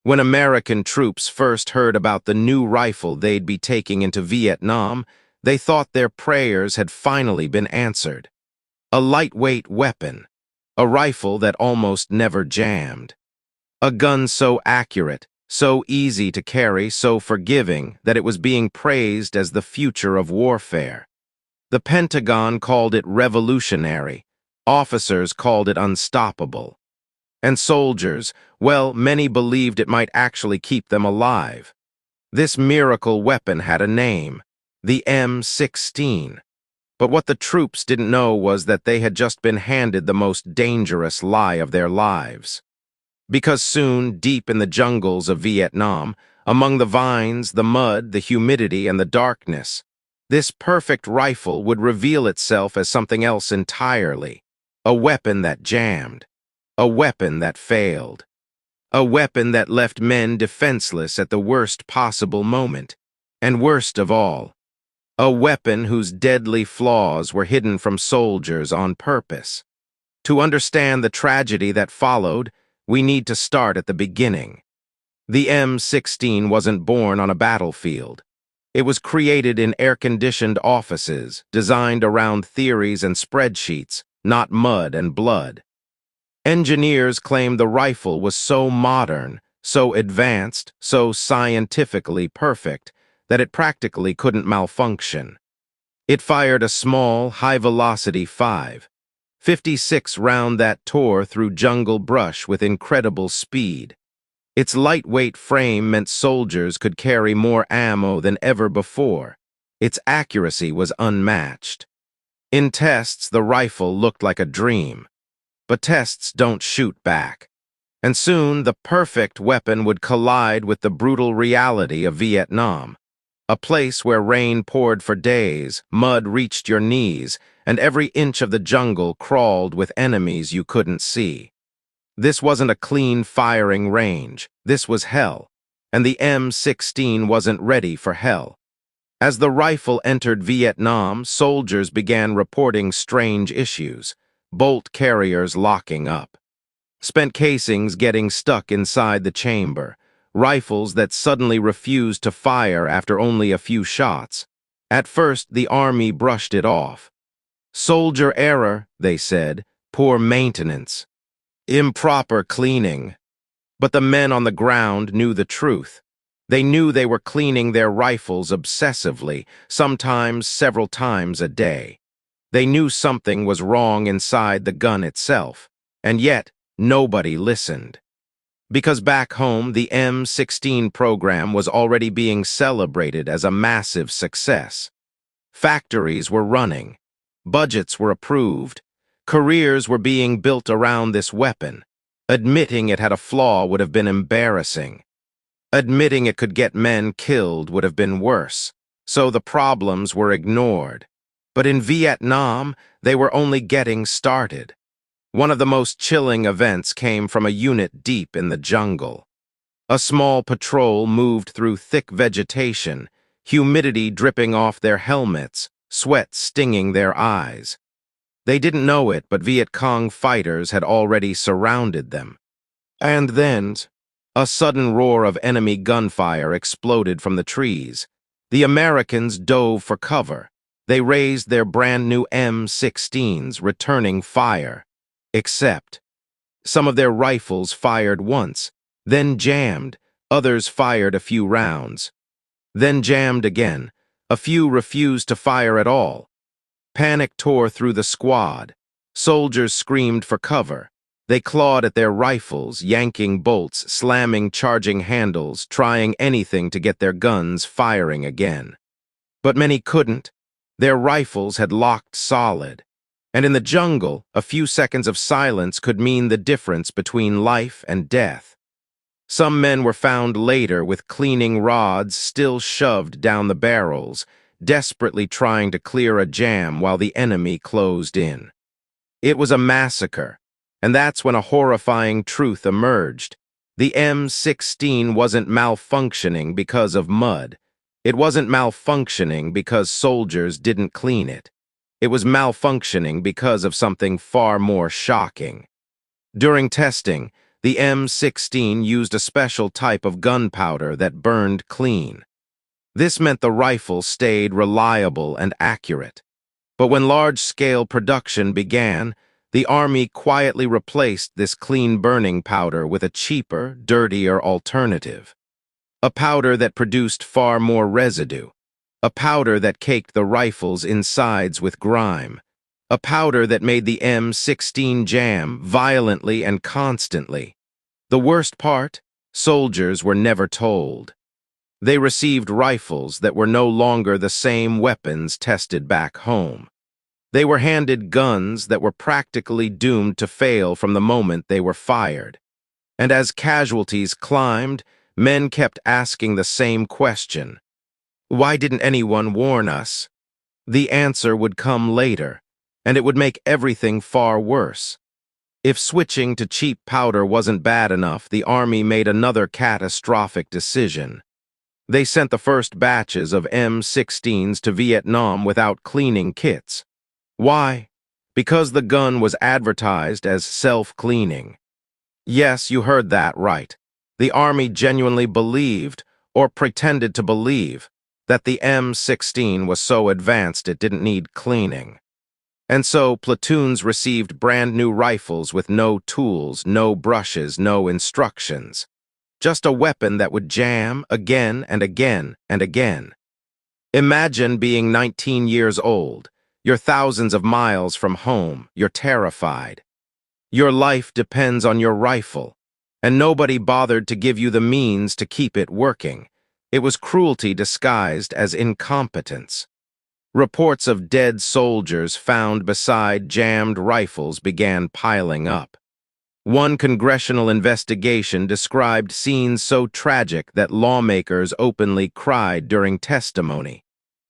When American troops first heard about the new rifle they'd be taking into Vietnam, they thought their prayers had finally been answered. A lightweight weapon, a rifle that almost never jammed. A gun so accurate, so easy to carry, so forgiving that it was being praised as the future of warfare. The Pentagon called it revolutionary, officers called it unstoppable. And soldiers, well, many believed it might actually keep them alive. This miracle weapon had a name, the M16. But what the troops didn't know was that they had just been handed the most dangerous lie of their lives. Because soon, deep in the jungles of Vietnam, among the vines, the mud, the humidity, and the darkness, this perfect rifle would reveal itself as something else entirely, a weapon that jammed, a weapon that failed, a weapon that left men defenseless at the worst possible moment, and worst of all, a weapon whose deadly flaws were hidden from soldiers on purpose. To understand the tragedy that followed, we need to start at the beginning. The M16 wasn't born on a battlefield. It was created in air-conditioned offices, designed around theories and spreadsheets, not mud and blood. Engineers claimed the rifle was so modern, so advanced, so scientifically perfect, that it practically couldn't malfunction. It fired a small, high-velocity 5.56 round that tore through jungle brush with incredible speed. Its lightweight frame meant soldiers could carry more ammo than ever before. Its accuracy was unmatched. In tests, the rifle looked like a dream. But tests don't shoot back. And soon, the perfect weapon would collide with the brutal reality of Vietnam. A place where rain poured for days, mud reached your knees, and every inch of the jungle crawled with enemies you couldn't see. This wasn't a clean firing range. This was hell. And the M16 wasn't ready for hell. As the rifle entered Vietnam, soldiers began reporting strange issues. Bolt carriers locking up. Spent casings getting stuck inside the chamber. Rifles that suddenly refused to fire after only a few shots. At first, the army brushed it off. Soldier error, they said, poor maintenance, improper cleaning. But the men on the ground knew the truth. They knew they were cleaning their rifles obsessively, sometimes several times a day. They knew something was wrong inside the gun itself, and yet nobody listened. Because back home, the M16 program was already being celebrated as a massive success. Factories were running. Budgets were approved. Careers were being built around this weapon. Admitting it had a flaw would have been embarrassing. Admitting it could get men killed would have been worse. So the problems were ignored. But in Vietnam, they were only getting started. One of the most chilling events came from a unit deep in the jungle. A small patrol moved through thick vegetation, humidity dripping off their helmets, sweat stinging their eyes. They didn't know it, but Viet Cong fighters had already surrounded them. And then, a sudden roar of enemy gunfire exploded from the trees. The Americans dove for cover. They raised their brand-new M16s, returning fire. Except, some of their rifles fired once, then jammed, others fired a few rounds. Then jammed again. A few refused to fire at all. Panic tore through the squad. Soldiers screamed for cover. They clawed at their rifles, yanking bolts, slamming charging handles, trying anything to get their guns firing again. But many couldn't. Their rifles had locked solid. And in the jungle, a few seconds of silence could mean the difference between life and death. Some men were found later with cleaning rods still shoved down the barrels, desperately trying to clear a jam while the enemy closed in. It was a massacre, and that's when a horrifying truth emerged. The M16 wasn't malfunctioning because of mud. It wasn't malfunctioning because soldiers didn't clean it. It was malfunctioning because of something far more shocking. During testing, The M16 used a special type of gunpowder that burned clean. This meant the rifle stayed reliable and accurate. But when large-scale production began, the Army quietly replaced this clean-burning powder with a cheaper, dirtier alternative. A powder that produced far more residue. A powder that caked the rifle's insides with grime. A powder that made the M16 jam violently and constantly. The worst part? Soldiers were never told. They received rifles that were no longer the same weapons tested back home. They were handed guns that were practically doomed to fail from the moment they were fired. And as casualties climbed, men kept asking the same question. Why didn't anyone warn us? The answer would come later, and it would make everything far worse. If switching to cheap powder wasn't bad enough, the Army made another catastrophic decision. They sent the first batches of M16s to Vietnam without cleaning kits. Why? Because the gun was advertised as self-cleaning. Yes, you heard that right. The Army genuinely believed, or pretended to believe, that the M16 was so advanced it didn't need cleaning. And so platoons received brand new rifles with no tools, no brushes, no instructions. Just a weapon that would jam again and again and again. Imagine being 19 years old. You're thousands of miles from home. You're terrified. Your life depends on your rifle, and nobody bothered to give you the means to keep it working. It was cruelty disguised as incompetence. Reports of dead soldiers found beside jammed rifles began piling up. One congressional investigation described scenes so tragic that lawmakers openly cried during testimony.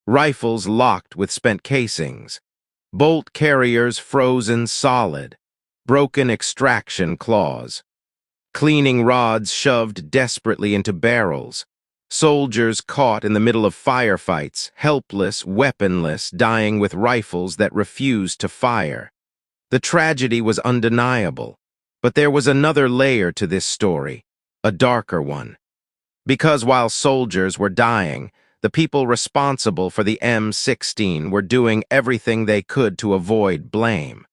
Rifles locked with spent casings, bolt carriers frozen solid, broken extraction claws, cleaning rods shoved desperately into barrels, soldiers caught in the middle of firefights, helpless, weaponless, dying with rifles that refused to fire. The tragedy was undeniable, but there was another layer to this story, a darker one. Because while soldiers were dying, the people responsible for the M16 were doing everything they could to avoid blame.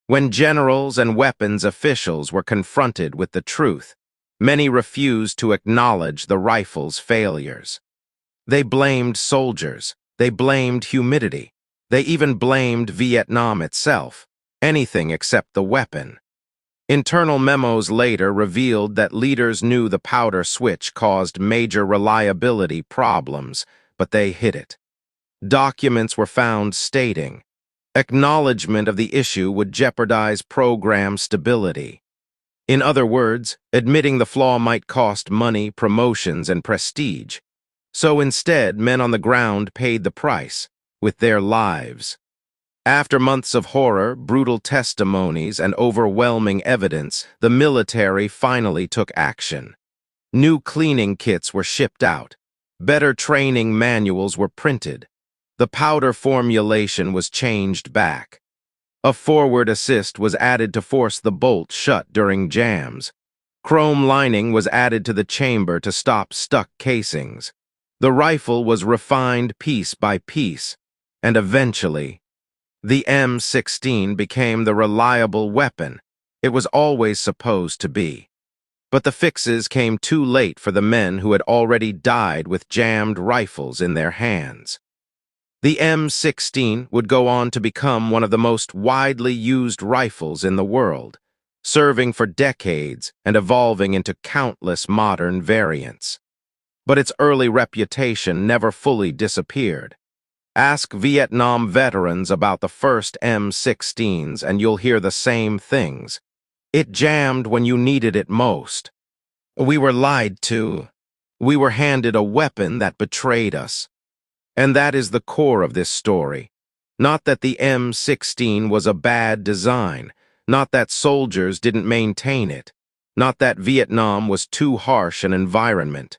When generals and weapons officials were confronted with the truth, many refused to acknowledge the rifle's failures. They blamed soldiers. They blamed humidity. They even blamed Vietnam itself, anything except the weapon. Internal memos later revealed that leaders knew the powder switch caused major reliability problems, but they hid it. Documents were found stating, acknowledgement of the issue would jeopardize program stability. In other words, admitting the flaw might cost money, promotions, and prestige. So instead, men on the ground paid the price, with their lives. After months of horror, brutal testimonies, and overwhelming evidence, the military finally took action. New cleaning kits were shipped out. Better training manuals were printed. The powder formulation was changed back. A forward assist was added to force the bolt shut during jams. Chrome lining was added to the chamber to stop stuck casings. The rifle was refined piece by piece, and eventually, the M16 became the reliable weapon it was always supposed to be. But the fixes came too late for the men who had already died with jammed rifles in their hands. The M16 would go on to become one of the most widely used rifles in the world, serving for decades and evolving into countless modern variants. But its early reputation never fully disappeared. Ask Vietnam veterans about the first M16s and you'll hear the same things. It jammed when you needed it most. We were lied to. We were handed a weapon that betrayed us. And that is the core of this story. Not that the M16 was a bad design, not that soldiers didn't maintain it, not that Vietnam was too harsh an environment,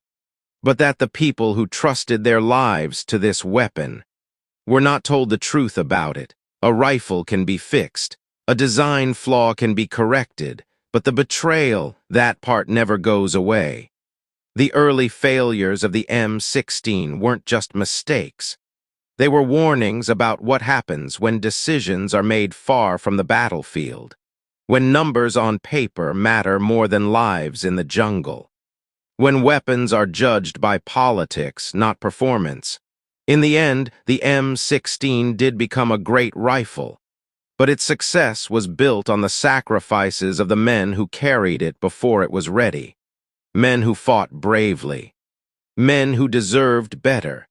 but that the people who trusted their lives to this weapon were not told the truth about it. A rifle can be fixed. A design flaw can be corrected. But the betrayal, that part never goes away. The early failures of the M16 weren't just mistakes. They were warnings about what happens when decisions are made far from the battlefield, when numbers on paper matter more than lives in the jungle, when weapons are judged by politics, not performance. In the end, the M16 did become a great rifle, but its success was built on the sacrifices of the men who carried it before it was ready. Men who fought bravely. Men who deserved better.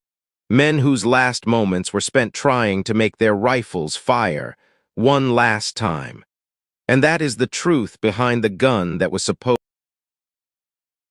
Men whose last moments were spent trying to make their rifles fire one last time. And that is the truth behind the gun that was supposed